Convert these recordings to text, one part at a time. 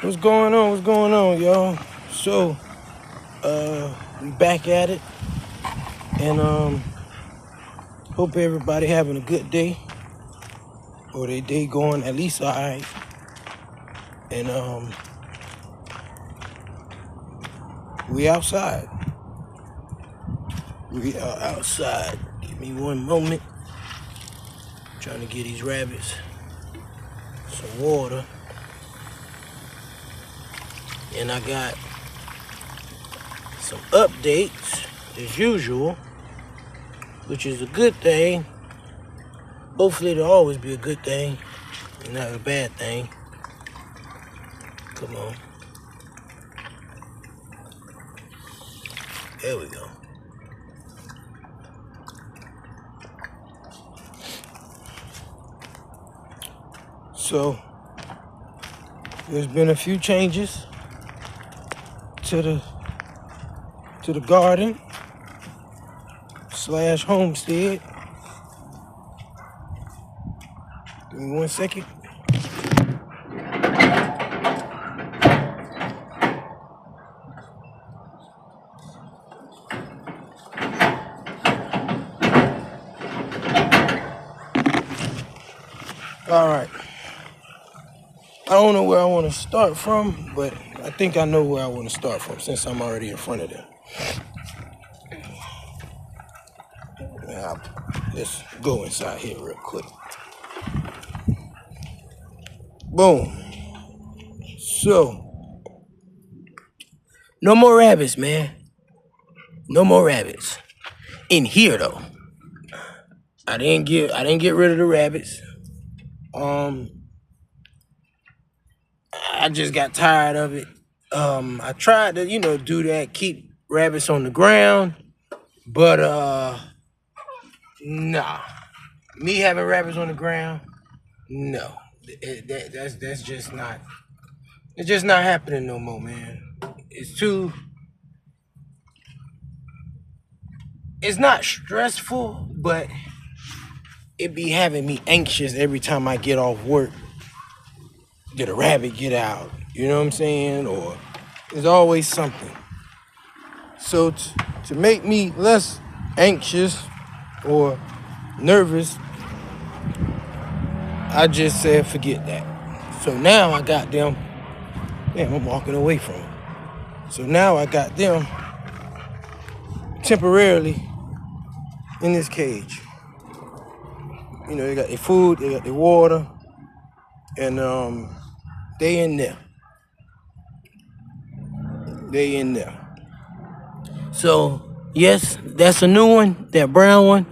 What's going on? What's going on, y'all? So, we back at it, and hope everybody having a good day, or their day going at least alright. And we outside. We are outside. Give me one moment. Trying to get these rabbits some water, and I got some updates as usual, which is a good thing. Hopefully it'll always be a good thing and not a bad thing. Come on. There we go. So there's been a few changes to the garden / homestead. Give me 1 second. All right. I don't know where I want to start from, but I think I know where I want to start from since I'm already in front of them. Now, let's go inside here real quick. Boom. So, no more rabbits, man. No more rabbits. In here though. I didn't get rid of the rabbits. I just got tired of it. I tried to, do that, keep rabbits on the ground, but nah. Me having rabbits on the ground, no. That's just not. It's just not happening no more, man. It's not stressful, but it be having me anxious every time I get off work. Did a rabbit get out? You know what I'm saying? Or there's always something. So to make me less anxious or nervous, I just said forget that. So now I got them. Damn, I'm walking away from them. So now I got them temporarily in this cage. They got their food, they got their water, and they in there. They in there. So yes, that's a new one, that brown one.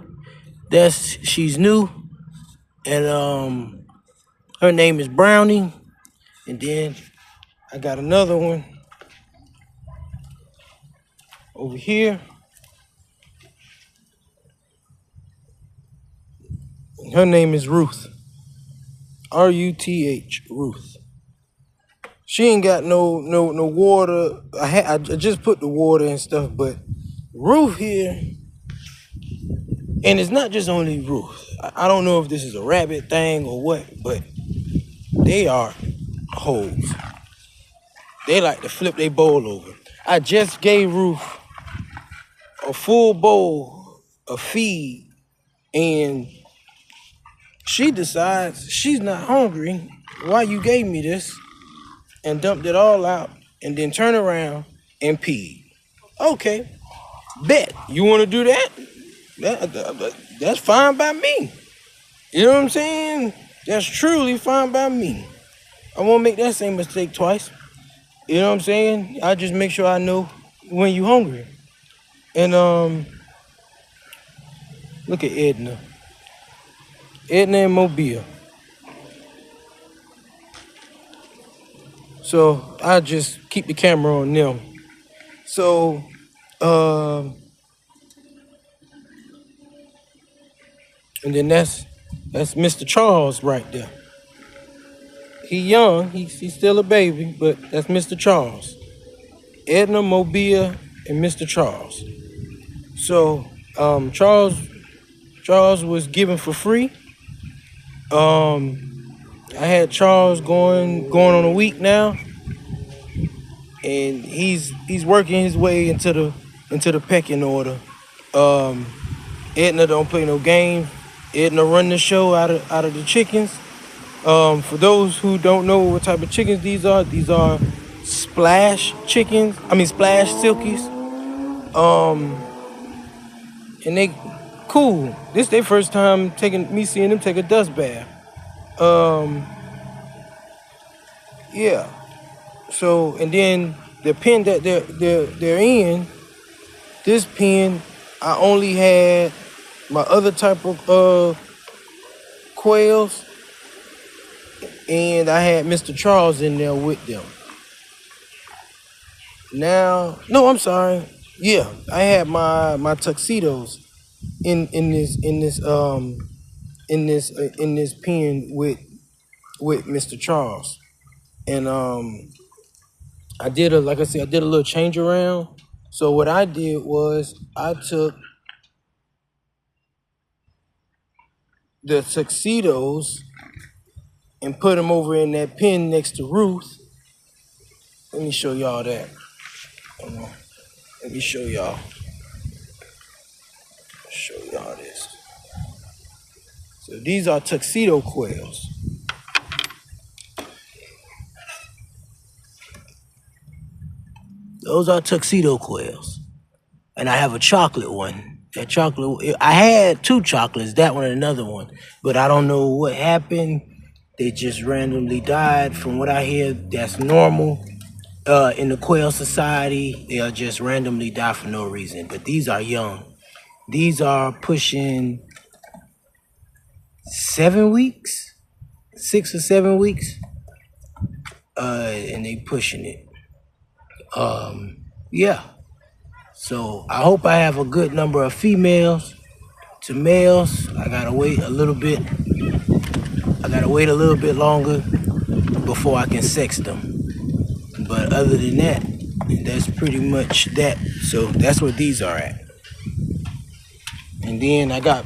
She's new, and her name is Brownie. And then I got another one over here. Her name is Ruth. Ruth. Ruth. She ain't got no water. I just put the water and stuff, but Ruth here, and it's not just only Ruth. I don't know if this is a rabbit thing or what, but they are hoes. They like to flip their bowl over. I just gave Ruth a full bowl of feed, and she decides she's not hungry. Why you gave me this? And dumped it all out, and then turn around and peed. Okay, bet. You want to do that? That's fine by me. You know what I'm saying? That's truly fine by me. I won't make that same mistake twice. You know what I'm saying? I just make sure I know when you hungry. And look at Edna and Mobile. So I just keep the camera on them. So and then that's Mr. Charles right there. He young, he's still a baby, but that's Mr. Charles. Edna, Mobile, and Mr. Charles. So Charles was given for free. I had Charles going on a week now. and he's working his way into the pecking order. Um, Edna don't play no game. Edna run the show out of the chickens. For those who don't know what type of chickens these are splash chickens. I mean splash silkies. And they cool. This their first time seeing them take a dust bath. Um, yeah. So and then the pen that they're in, this pen, I only had my other type of quails, and I had Mr. Charles in there with them. Now, no, I'm sorry. Yeah, I had my tuxedos in this pen with Mr. Charles, and like I said, I did a little change around. So what I did was I took the tuxedos and put them over in that pen next to Ruth. Let me show y'all that. Hold on. Let me show y'all. Show y'all this. So these are tuxedo quails. Those are tuxedo quails. And I have a chocolate one. That chocolate, I had two chocolates, that one and another one. But I don't know what happened. They just randomly died. From what I hear, that's normal. In the quail society, they'll just randomly die for no reason. But these are young. These are pushing 7 weeks, 6 or 7 weeks. And they pushing it. Yeah. So I hope I have a good number of females. To males, I gotta wait a little bit. I gotta wait a little bit longer before I can sex them. But other than that, that's pretty much that. So that's where these are at. And then I got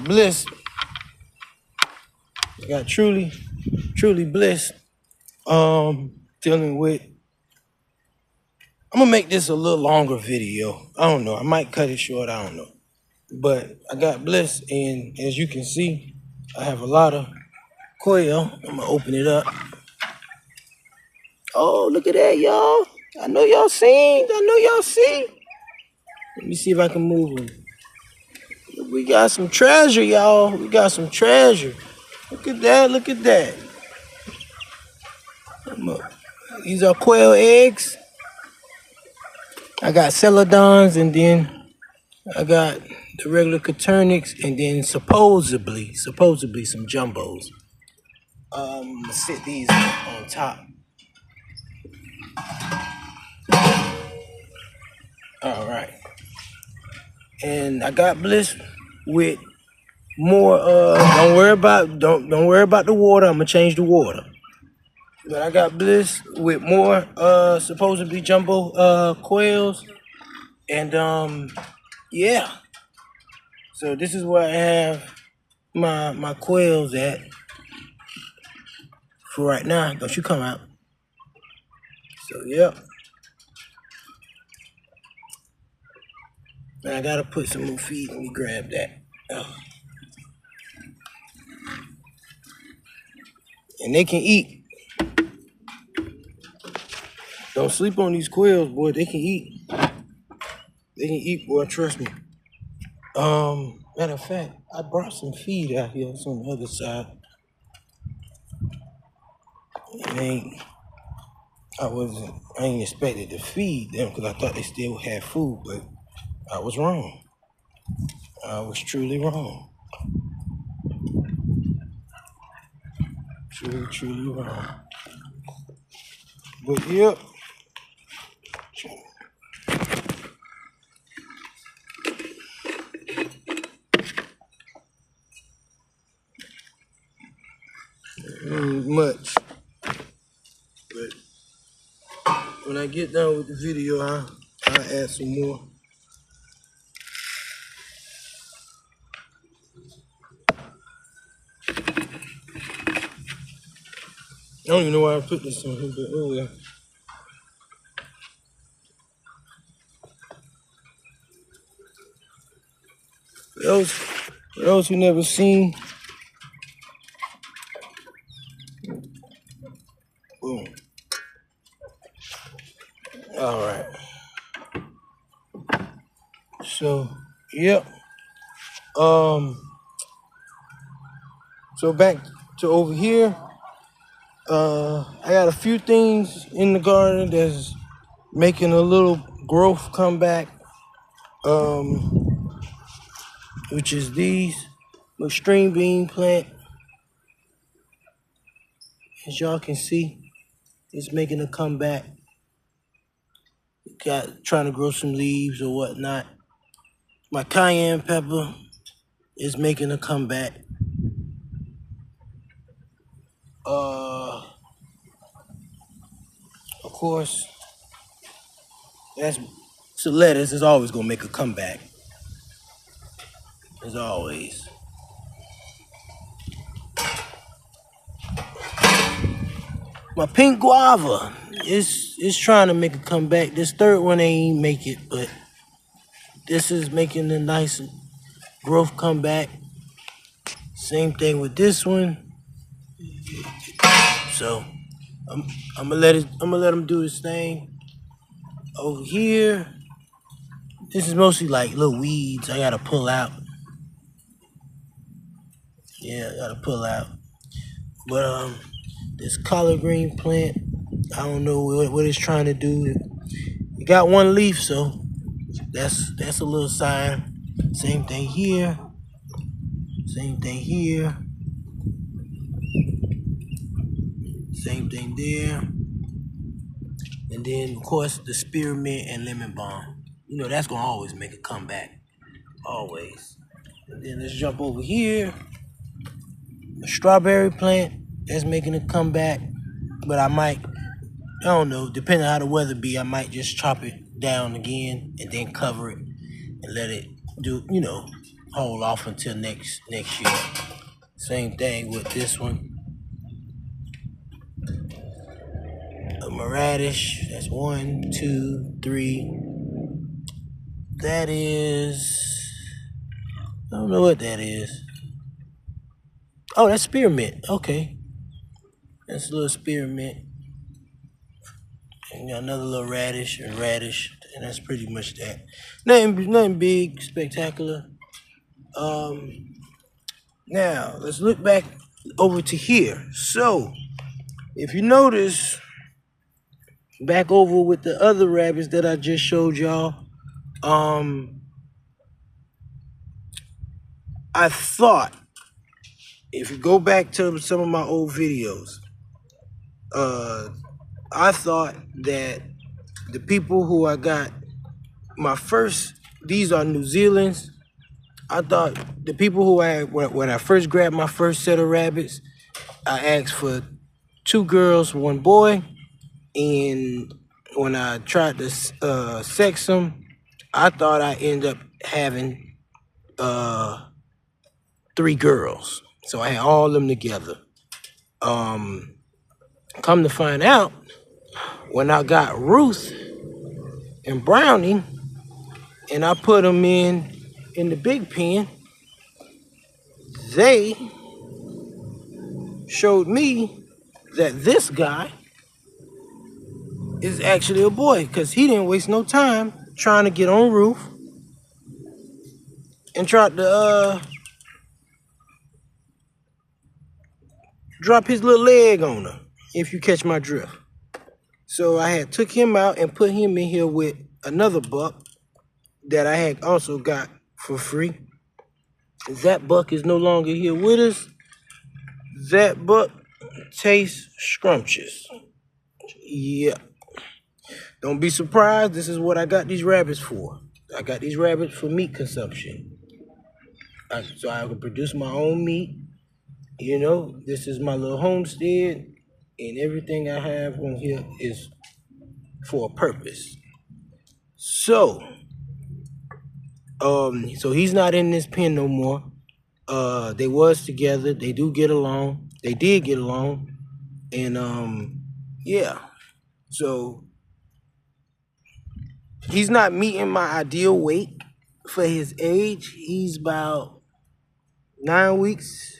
Bliss. I got Truly Bliss. Dealing with. I'm gonna make this a little longer video. I don't know. I might cut it short. I don't know. But I got Bliss, and as you can see, I have a lot of quail. I'm gonna open it up. Oh, look at that, y'all. I know y'all seen. Let me see if I can move them. We got some treasure, y'all. We got some treasure. Look at that. These are quail eggs. I got celadons, and then I got the regular Coturnix, and then supposedly some jumbos. Sit these on top. All right. And I got Bliss with more. Don't worry about the water. I'm gonna change the water. But I got Bliss with more supposedly jumbo quails, and yeah. So this is where I have my quails at for right now. Don't you come out. So yeah. And I gotta put some more feed. Let me grab that. Oh. And they can eat. Don't sleep on these quails, boy. They can eat. They can eat, boy. Trust me. Matter of fact, I brought some feed out here. It's on the other side. I ain't expected to feed them because I thought they still had food, but I was wrong. I was truly wrong. Truly wrong. But yep. Much. But when I get done with the video, I'll add some more. I don't even know why I put this on here, but oh well. For those who never seen, boom. All right. So, yep. So back to over here. I got a few things in the garden that's making a little growth come back. Which is these little string bean plant. As y'all can see, it's making a comeback. Got trying to grow some leaves or whatnot. My cayenne pepper is making a comeback. Of course, that's so lettuce is always gonna make a comeback. As always. My pink guava is trying to make a comeback. This third one ain't make it, but this is making a nice growth comeback. Same thing with this one. So I'm gonna let him do his thing. Over here, this is mostly like little weeds I gotta pull out. Yeah, I gotta pull out. But this collard green plant, I don't know what it's trying to do. It got one leaf, so that's a little sign. Same thing here. Same thing here. Same thing there. And then, of course, the spearmint and lemon balm. You know, that's going to always make a comeback. Always. And then let's jump over here. The strawberry plant, that's making a comeback. But I don't know, depending on how the weather be, I might just chop it down again and then cover it and let it hold off until next year. Same thing with this one. A radish, that's 1, 2, 3. That is, I don't know what that is. Oh, that's spearmint. Okay. That's a little spearmint. And got another little radish, and that's pretty much that. Nothing big, spectacular. Now, let's look back over to here. So, if you notice, back over with the other rabbits that I just showed y'all, I thought, if you go back to some of my old videos, I thought that the people who I got these are New Zealand's. I thought the people when I first grabbed my first set of rabbits, I asked for 2 girls, 1 boy. And when I tried to sex them, I thought I ended up having 3 girls. So I had all of them together. Come to find out, when I got Ruth and Brownie, and I put them in the big pen, they showed me that this guy is actually a boy, because he didn't waste no time trying to get on Ruth and tried to drop his little leg on her, if you catch my drift. So I had took him out and put him in here with another buck that I had also got for free. That buck is no longer here with us. That buck tastes scrumptious. Yeah. Don't be surprised. This is what I got these rabbits for. I got these rabbits for meat consumption. So I can produce my own meat. You know, this is my little homestead. And everything I have on here is for a purpose. So he's not in this pen no more. They was together. They do get along. They did get along. And yeah. So he's not meeting my ideal weight. for his age, he's about 9 weeks.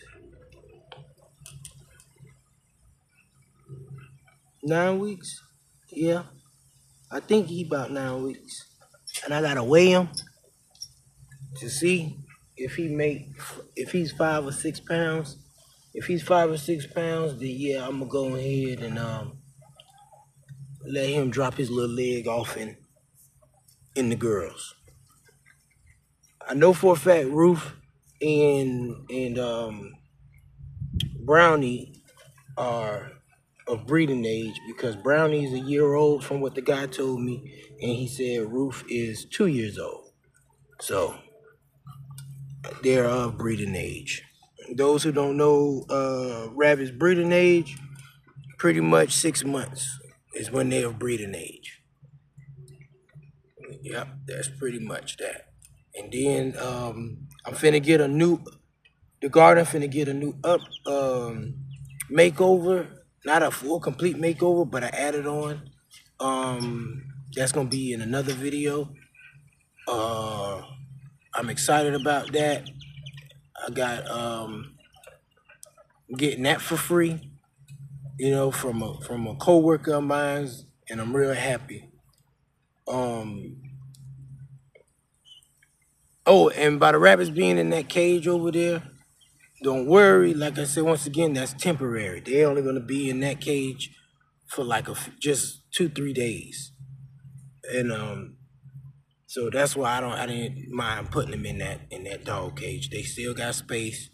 9 weeks. Yeah, I think he about 9 weeks. And I gotta weigh him to see if if he's 5 or 6 pounds. If he's 5 or 6 pounds, then yeah, I'm gonna go ahead and let him drop his little leg off in the girls. I know for a fact Ruth and Brownie are of breeding age because Brownie is a year old from what the guy told me, and he said Ruth is 2 years old. So they're of breeding age. Those who don't know rabbits' breeding age, pretty much 6 months is when they're of breeding age. Yep, that's pretty much that. And then I'm finna get the garden finna get a new makeover. Not a full complete makeover, but I added on. That's gonna be in another video. I'm excited about that. I got getting that for free, from a coworker of mine, and I'm real happy. Oh, and by the rabbits being in that cage over there, don't worry. Like I said, once again, that's temporary. They're only gonna be in that cage for like just 2-3 days, and so that's why I didn't mind putting them in that dog cage. They still got space.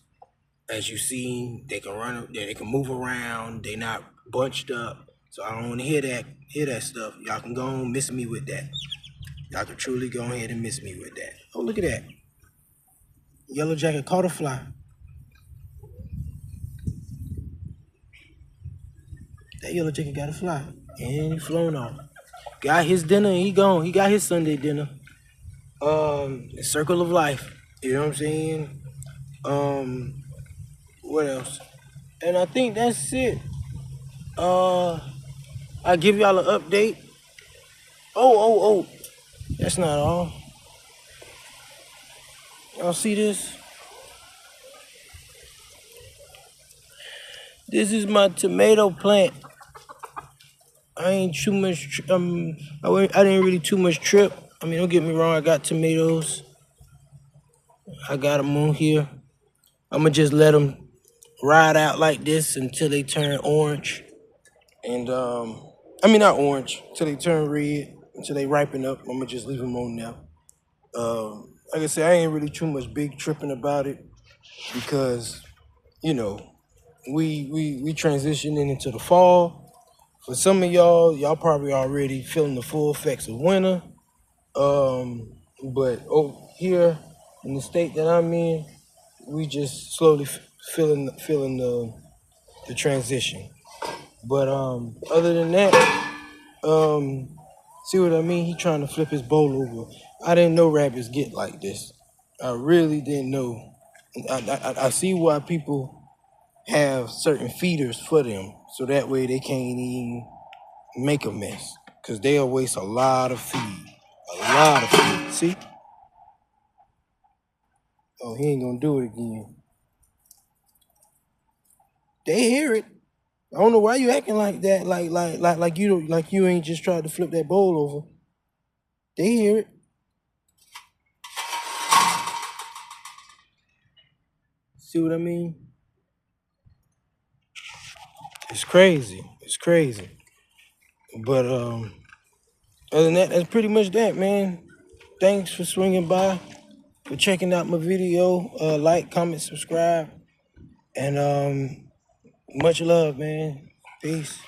As you see, they can run, they can move around. They not bunched up. So I don't want to hear that stuff. Y'all can go on miss me with that. Y'all can truly go ahead and miss me with that. Oh, look at that. Yellow jacket caught a fly. That yellow jacket got a fly. And he flown off. Got his dinner and he gone. He got his Sunday dinner. The circle of life. You know what I'm saying? What else? And I think that's it. I'll give y'all an update. Oh. That's not all. Y'all see this? This is my tomato plant. I ain't too much, I didn't really too much trip. I mean, don't get me wrong, I got tomatoes. I got them on here. I'm gonna just let them ride out like this until they turn orange. And, not orange, until they turn red, until they ripen up. I'm gonna just leave them on now. Like I said, I ain't really too much big tripping about it because, we transitioning into the fall. For some of y'all probably already feeling the full effects of winter. But over here in the state that I'm in, we just slowly feeling the transition. But other than that, see what I mean? He trying to flip his bowl over. I didn't know rabbits get like this. I really didn't know. I see why people have certain feeders for them, so that way they can't even make a mess, because they'll waste a lot of feed. See? Oh, he ain't gonna do it again. They hear it. I don't know why you acting like that, like you ain't just tried to flip that bowl over. They hear it. See what I mean? It's crazy. But other than that, that's pretty much that, man. Thanks for swinging by, for checking out my video. Like, comment, subscribe, and much love, man. Peace.